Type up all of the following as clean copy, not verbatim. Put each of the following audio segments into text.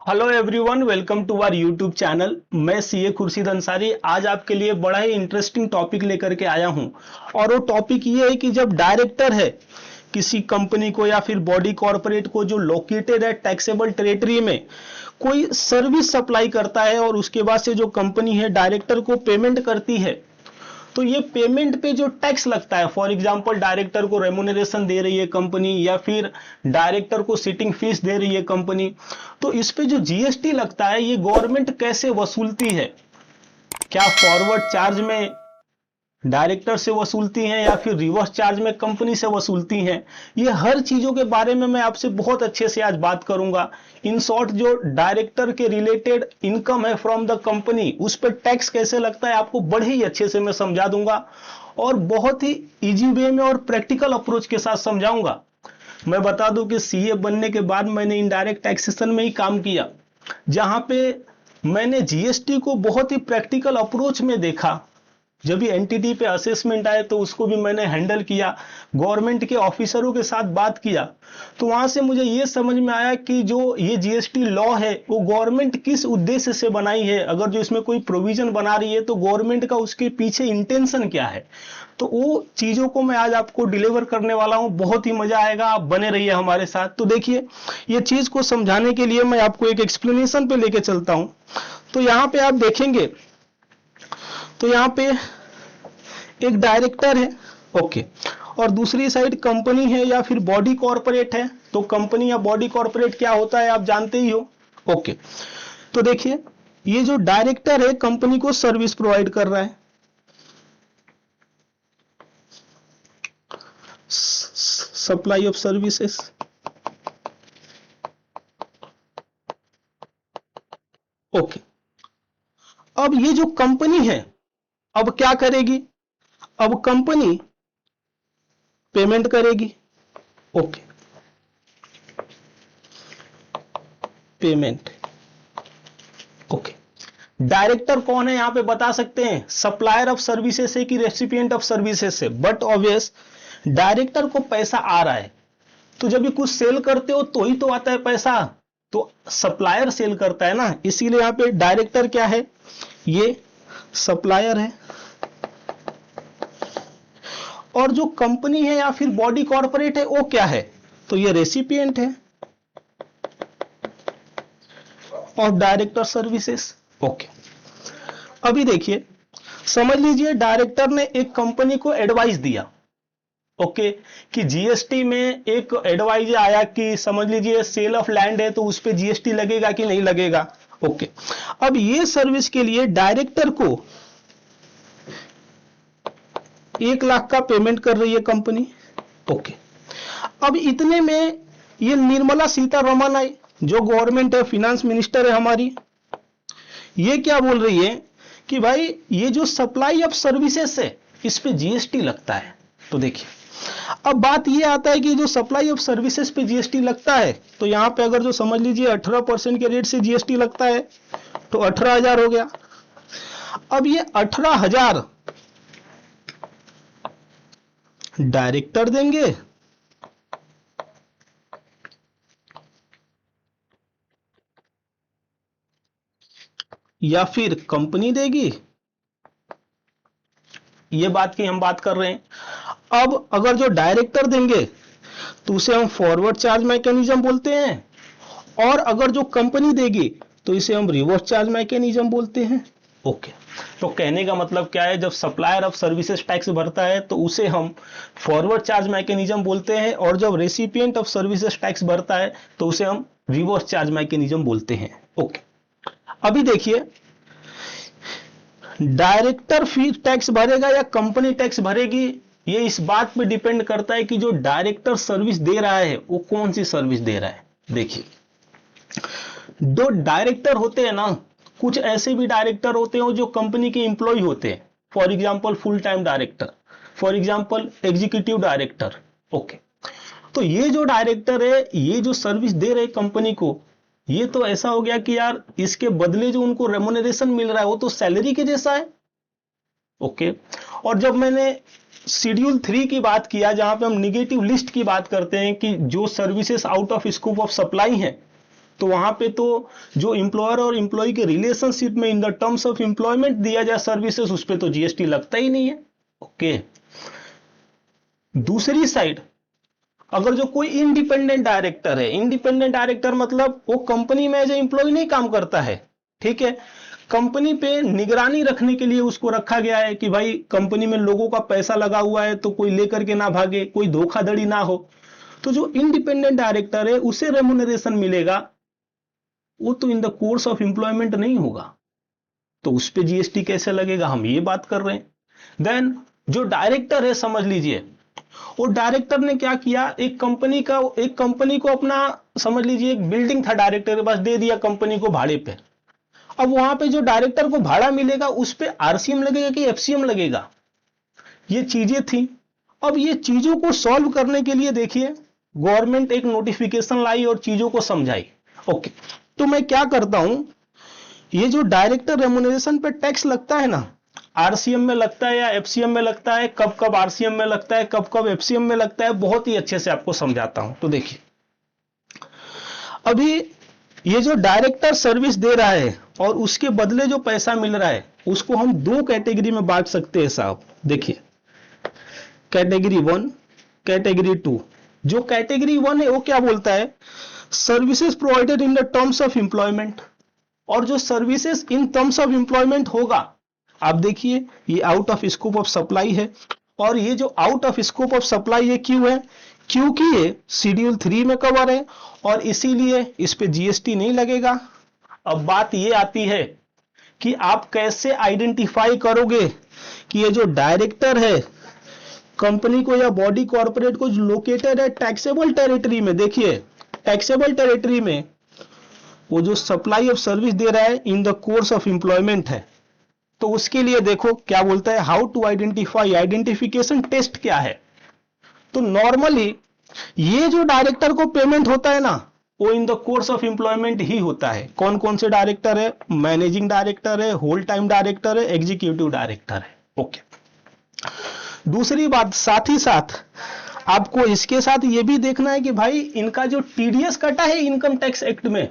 Hello everyone, welcome to our YouTube channel. मैं CA Khurshid Ansari आज आपके लिए बड़ा ही इंटरेस्टिंग टॉपिक लेकर के आया हूं। और वो टॉपिक ये है कि जब डायरेक्टर है किसी कंपनी को या फिर बॉडी कॉरपोरेट को जो लोकेटेड है टैक्सेबल टेरिटरी में, कोई सर्विस सप्लाई करता है और उसके बाद से जो कंपनी है डायरेक्टर को पेमेंट करती है, तो ये पेमेंट पे जो टैक्स लगता है, फॉर एग्जांपल डायरेक्टर को रेमुनरेशन दे रही है कंपनी या फिर डायरेक्टर को सिटिंग फीस दे रही है कंपनी, तो इस पे जो जीएसटी लगता है ये गवर्नमेंट कैसे वसूलती है? क्या फॉरवर्ड चार्ज में डायरेक्टर से वसूलती हैं या फिर रिवर्स चार्ज में कंपनी से वसूलती हैं? ये हर चीजों के बारे में मैं आपसे बहुत अच्छे से आज बात करूंगा। इन शॉर्ट, जो डायरेक्टर के रिलेटेड इनकम है फ्रॉम द कंपनी, उस पर टैक्स कैसे लगता है आपको बड़े ही अच्छे से मैं समझा दूंगा और बहुत ही इजी वे में और प्रैक्टिकल अप्रोच के साथ समझाऊंगा। मैं बता दूं कि सीए बनने के बाद मैंने इनडायरेक्ट टैक्सेशन में ही काम किया, जहां पे मैंने जीएसटी को बहुत ही प्रैक्टिकल अप्रोच में देखा। जब भी एनटीटी पे असेसमेंट आए तो उसको भी मैंने हैंडल किया, गवर्नमेंट के ऑफिसरों के साथ बात किया, तो वहां से मुझे ये समझ में आया कि जो ये जीएसटी लॉ है वो गवर्नमेंट किस उद्देश्य से बनाई है। अगर जो इसमें कोई प्रोविजन बना रही है तो गवर्नमेंट का उसके पीछे इंटेंशन क्या है, तो वो चीजों को मैं आज आपको डिलीवर करने वाला हूं। बहुत ही मजा आएगा, आप बने रहिए हमारे साथ। तो देखिए, ये चीज को समझाने के लिए मैं आपको एक एक्सप्लेनेशन पे लेके चलता हूं। तो यहां पे आप देखेंगे तो यहाँ पे एक डायरेक्टर है, ओके, और दूसरी साइड कंपनी है या फिर बॉडी कॉरपोरेट है। तो कंपनी या बॉडी कॉरपोरेट क्या होता है आप जानते ही हो, ओके। तो देखिए, ये जो डायरेक्टर है कंपनी को सर्विस प्रोवाइड कर रहा है, सप्लाई ऑफ सर्विसेज, ओके। अब ये जो कंपनी है अब क्या करेगी? अब कंपनी पेमेंट करेगी, ओके, पेमेंट, ओके। डायरेक्टर कौन है यहां पे बता सकते हैं? सप्लायर ऑफ सर्विसेज से कि रेसिपिएंट ऑफ सर्विसेज से? बट ऑब्वियस, डायरेक्टर को पैसा आ रहा है, तो जब ये कुछ सेल करते हो तो ही तो आता है पैसा। तो सप्लायर सेल करता है ना, इसीलिए यहां पे डायरेक्टर क्या है? ये सप्लायर है। और जो कंपनी है या फिर बॉडी कॉर्पोरेट है वो क्या है? तो ये रेसिपिएंट है और डायरेक्टर सर्विसेज, ओके। अभी देखिए, समझ लीजिए डायरेक्टर ने एक कंपनी को एडवाइस दिया, ओके, कि जीएसटी में एक एडवाइस आया कि समझ लीजिए सेल ऑफ लैंड है तो उस पर जीएसटी लगेगा कि नहीं लगेगा, ओके। अब ये सर्विस के लिए डायरेक्टर को 1 लाख का पेमेंट कर रही है कंपनी, ओके। अब इतने में ये निर्मला सीतारमण आई, जो गवर्नमेंट है, फिनेंस मिनिस्टर है हमारी, ये क्या बोल रही है कि भाई ये जो सप्लाई ऑफ सर्विसेज है इस पे जीएसटी लगता है। तो देखिए, अब बात ये आता है कि जो सप्लाई ऑफ सर्विसेज पे जीएसटी लगता है, तो यहां पे अगर जो समझ लीजिए 18% के रेट से जीएसटी लगता है तो 18,000 हो गया। अब ये 18,000 डायरेक्टर देंगे या फिर कंपनी देगी, ये बात की हम बात कर रहे हैं। अब अगर जो डायरेक्टर देंगे तो उसे हम फॉरवर्ड चार्ज मैकेनिज्म बोलते हैं, और अगर जो कंपनी देगी तो इसे हम रिवर्स चार्ज मैकेनिज्म बोलते हैं, ओके। तो कहने का मतलब क्या है? जब सप्लायर ऑफ सर्विसेज टैक्स भरता है तो उसे हम फॉरवर्ड चार्ज मैकेनिज्म बोलते हैं, और जब रेसिपिएंट ऑफ सर्विसेज टैक्स भरता है तो उसे हम रिवर्स चार्ज मैकेनिज्म बोलते हैं, ओके। अभी देखिए, डायरेक्टर फी टैक्स भरेगा या कंपनी टैक्स भरेगी, ये इस बात पे डिपेंड करता है कि जो डायरेक्टर सर्विस दे रहा है वो कौन सी सर्विस दे रहा है। देखिए, दो डायरेक्टर होते हैं ना, कुछ ऐसे भी डायरेक्टर होते हैं जो कंपनी के एम्प्लॉय होते हैं, for example full time director, for example executive director, okay. तो ये जो डायरेक्टर है, ये जो सर्विस दे रहे कंपनी को, ये तो ऐसा हो गया कि यार इसके बदले जो उनको रेमुनरेशन मिल रहा है वो तो सैलरी के जैसा है, ओके। और जब मैंने शेड्यूल 3 की बात किया, जहां पे हम निगेटिव लिस्ट की बात करते हैं कि जो services out of scope of supply है, तो वहां पे तो जो एम्प्लॉयर और एम्प्लॉय के रिलेशनशिप में in the terms of employment दिया जाए सर्विसेज, उस पे तो जीएसटी लगता ही नहीं है। ओके। दूसरी साइड, अगर जो कोई इंडिपेंडेंट डायरेक्टर है, इंडिपेंडेंट डायरेक्टर मतलब वो कंपनी में एज ए एम्प्लॉय नहीं काम करता है, ठीक है, कंपनी पे निगरानी रखने के लिए उसको रखा गया है कि भाई कंपनी में लोगों का पैसा लगा हुआ है तो कोई लेकर के ना भागे, कोई धोखाधड़ी ना हो। तो जो इंडिपेंडेंट डायरेक्टर है उसे रेम्युनरेशन मिलेगा, वो तो इन द कोर्स ऑफ एम्प्लॉयमेंट नहीं होगा, तो उस पे जीएसटी कैसे लगेगा, हम ये बात कर रहे हैं। देन जो डायरेक्टर है, समझ लीजिए वो डायरेक्टर ने क्या किया, एक कंपनी को अपना, समझ लीजिए एक बिल्डिंग था डायरेक्टर के पास, दे दिया कंपनी को भाड़े पे। अब वहां पे जो डायरेक्टर को भाड़ा मिलेगा उस पे आरसीएम लगेगा कि एफसीएम लगेगा, ये चीजें थी। अब ये चीजों को सॉल्व करने के लिए देखिए गवर्नमेंट एक नोटिफिकेशन लाई और चीजों को समझाई। ओके, तो मैं क्या करता हूं, ये जो डायरेक्टर रेम्युनरेशन पे टैक्स लगता है ना, आरसीएम में लगता है या एफसीएम में लगता है, कब कब आरसीएम में लगता है, कब कब एफसीएम में लगता है, बहुत ही अच्छे से आपको समझाता हूं। तो देखिए अभी ये जो डायरेक्टर सर्विस दे रहा है और उसके बदले जो पैसा मिल रहा है उसको हम दो कैटेगरी में बांट सकते हैं साहब। देखिए कैटेगरी 1, कैटेगरी 2। जो कैटेगरी 1 है वो क्या बोलता है, services provided in the terms of employment, और जो services in terms of employment होगा, आप देखिए ये out of scope of supply है, और ये जो out of scope of supply है क्यों है, क्योंकि ये शेड्यूल 3 में कवर है और इसीलिए इस पे जीएसटी नहीं लगेगा। अब बात ये आती है कि आप कैसे आइडेंटिफाई करोगे कि ये जो डायरेक्टर है कंपनी को या बॉडी कॉर्पोरेट को जो लोकेटेड है टैक्सेबल टेरिटरी में, देखिए टैक्सेबल टेरिटरी में वो जो सप्लाई ऑफ सर्विस दे रहा है in the course of employment है। तो उसके लिए देखो क्या बोलता है, how to identify, identification test क्या है। तो नॉर्मली ये जो डायरेक्टर को पेमेंट होता है ना, वो in the course of employment ही होता है। कौन कौन से डायरेक्टर है, मैनेजिंग डायरेक्टर है, होल टाइम डायरेक्टर है, एग्जीक्यूटिव डायरेक्टर है। ओके, दूसरी बात साथ ही साथ आपको इसके साथ ये भी देखना है कि भाई इनका जो टीडीएस कटा है इनकम टैक्स एक्ट में,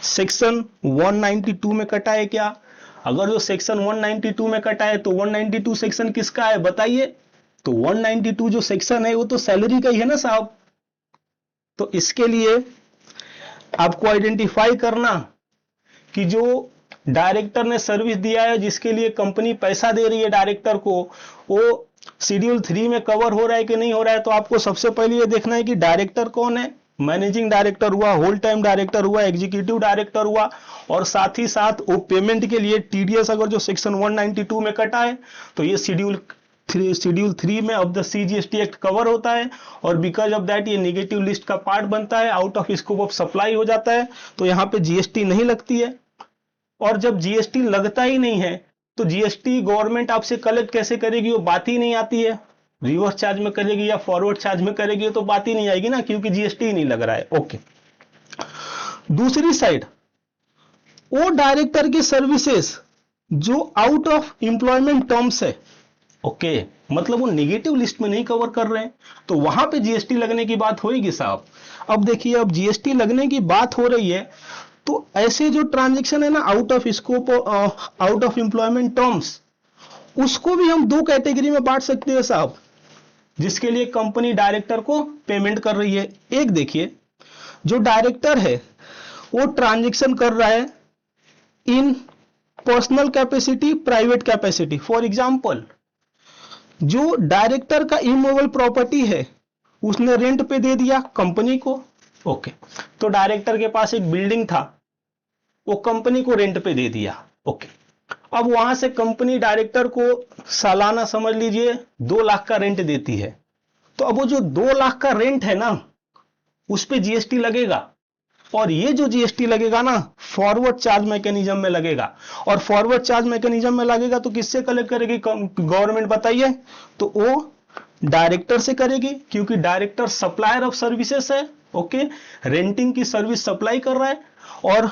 सेक्शन 192 में कटा है क्या, अगर जो सेक्शन 192 में कटा है तो 192 सेक्शन किसका है बताइए, तो 192 जो सेक्शन है वो तो सैलरी का ही है ना साहब। तो इसके लिए आपको आइडेंटिफाई करना कि जो डायरेक्टर ने सर्विस दिया है, जिसके लिए कंपनी पैसा दे रही है डायरेक्टर को, वो शेड्यूल 3 में कवर हो रहा है कि नहीं हो रहा है। तो आपको सबसे पहले ये देखना है कि डायरेक्टर कौन है, मैनेजिंग डायरेक्टर हुआ, होल टाइम डायरेक्टर हुआ, एग्जीक्यूटिव डायरेक्टर हुआ, और साथ ही साथ वो पेमेंट के लिए टीडीएस अगर जो सेक्शन 192 में कटा है तो ये शेड्यूल 3 में of the CGST act cover होता है, और बिकॉज ऑफ दैट ये नेगेटिव लिस्ट का पार्ट बनता है, out of scope of supply हो जाता है, तो यहाँ पे जीएसटी नहीं लगती है। और जब जीएसटी लगता ही नहीं है तो जीएसटी गवर्नमेंट आपसे कलेक्ट कैसे करेगी, वो बात ही नहीं आती है। रिवर्स चार्ज में करेगी या फॉरवर्ड चार्ज में करेगी तो बात ही नहीं आएगी ना, क्योंकि जीएसटी ही नहीं लग रहा है। ओके, दूसरी साइड वो डायरेक्टर की सर्विसेज जो आउट ऑफ एम्प्लॉयमेंट टर्म्स है, ओके, मतलब वो नेगेटिव लिस्ट में नहीं कवर कर रहे हैं, तो वहां पे जीएसटी लगने की बात होगी साहब। अब देखिए अब जीएसटी लगने की बात हो रही है तो ऐसे जो ट्रांजैक्शन है ना out of scope, out of employment terms, उसको भी हम दो कैटेगरी में बांट सकते हैं साहब, जिसके लिए कंपनी डायरेक्टर को पेमेंट कर रही है। एक देखिए जो डायरेक्टर है वो ट्रांजैक्शन कर रहा है in personal capacity, private capacity. For example जो डायरेक्टर का इमूवेबल प्रॉपर्टी है उसने रेंट पे दे दिया कंपनी को, ओके, तो डायरेक्टर के पास एक बिल्डिंग था, वो कंपनी को रेंट पे दे दिया, ओके। अब वहां से कंपनी डायरेक्टर को सालाना समझ लीजिए 2 लाख का रेंट देती है, तो अब वो जो 2 लाख का रेंट है ना उस पे जीएसटी लगेगा, और ये जो जीएसटी लगेगा ना फॉरवर्ड चार्ज मैकेनिज्म में लगेगा, और फॉरवर्ड चार्ज मैकेनिज्म में लगेगा तो किससे कलेक्ट करेगी गवर्नमेंट बताइए, तो वो डायरेक्टर से करेगी, क्योंकि डायरेक्टर सप्लायर ऑफ सर्विसेज है, ओके, रेंटिंग की सर्विस सप्लाई कर रहा है, और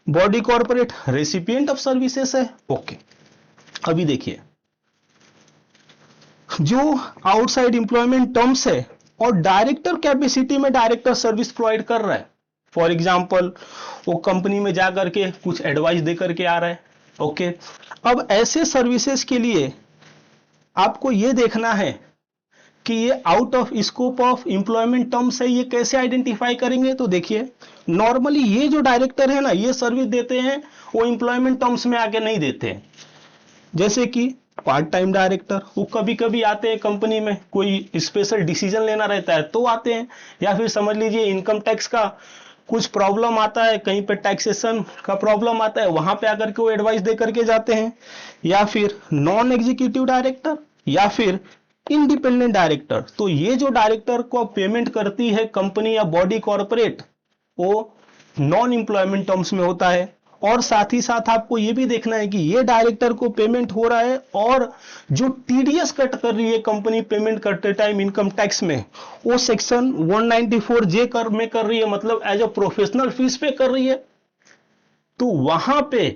body corporate recipient of services है, ओके। अभी देखिए जो आउटसाइड एम्प्लॉयमेंट टर्म्स है और डायरेक्टर कैपेसिटी में डायरेक्टर सर्विस प्रोवाइड कर रहा है, फॉर एग्जाम्पल वो कंपनी में जा करके कुछ एडवाइस दे करके आ रहा है। ओके, अब ऐसे सर्विसेज के लिए आपको ये देखना है कि ये out of scope of employment terms है, ये कैसे आइडेंटिफाई करेंगे। तो देखिए, नॉर्मली ये जो डायरेक्टर है ना, ये सर्विस देते हैं वो एम्प्लॉयमेंट टर्म्स में आके नहीं देते हैं। जैसे कि पार्ट टाइम डायरेक्टर, वो कभी कभी आते हैं कंपनी में, कोई स्पेशल डिसीजन लेना रहता है तो आते हैं, या फिर समझ लीजिए इनकम टैक्स का कुछ प्रॉब्लम आता है, कहीं पे टैक्सेशन का प्रॉब्लम आता है, वहां पे आकर के वो एडवाइस दे करके जाते हैं। या फिर नॉन एग्जीक्यूटिव डायरेक्टर या फिर इंडिपेंडेंट डायरेक्टर। तो ये जो डायरेक्टर को पेमेंट करती है कंपनी या बॉडी कॉर्पोरेट, वो नॉन एम्प्लॉयमेंट टर्म्स में होता है। और साथ ही साथ आपको ये भी देखना है कि ये डायरेक्टर को पेमेंट हो रहा है और जो टीडीएस कट कर रही है कंपनी पेमेंट करते टाइम इनकम टैक्स में, वो सेक्शन 194J में कर रही है, मतलब एज अ प्रोफेशनल फीस पे कर रही है। तो वहां पे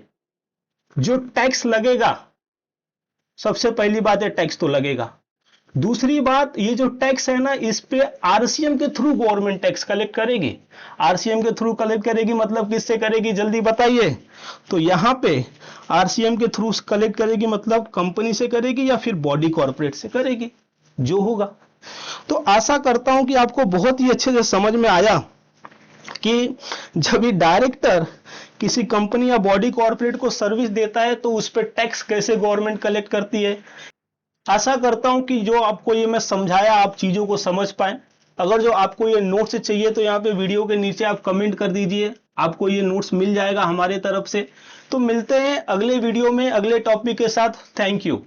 जो टैक्स लगेगा, सबसे पहली बात है टैक्स तो लगेगा। दूसरी बात, ये जो टैक्स है ना, इस पे आरसीएम के थ्रू गवर्नमेंट टैक्स कलेक्ट करेगी। आरसीएम के थ्रू कलेक्ट करेगी मतलब किससे करेगी, जल्दी बताइए। तो यहां पे आरसीएम के थ्रू कलेक्ट करेगी मतलब कंपनी से करेगी या फिर बॉडी कॉर्पोरेट से करेगी, जो होगा। तो आशा करता हूं कि आपको बहुत ही अच्छे से समझ में आया कि जब ये डायरेक्टर किसी कंपनी या बॉडी कॉर्पोरेट को सर्विस देता है तो उस पर टैक्स कैसे गवर्नमेंट कलेक्ट करती है। आशा करता हूं कि जो आपको ये मैं समझाया आप चीजों को समझ पाए। अगर जो आपको ये नोट्स चाहिए तो यहाँ पे वीडियो के नीचे आप कमेंट कर दीजिए, आपको ये नोट्स मिल जाएगा हमारे तरफ से। तो मिलते हैं अगले वीडियो में अगले टॉपिक के साथ। Thank you.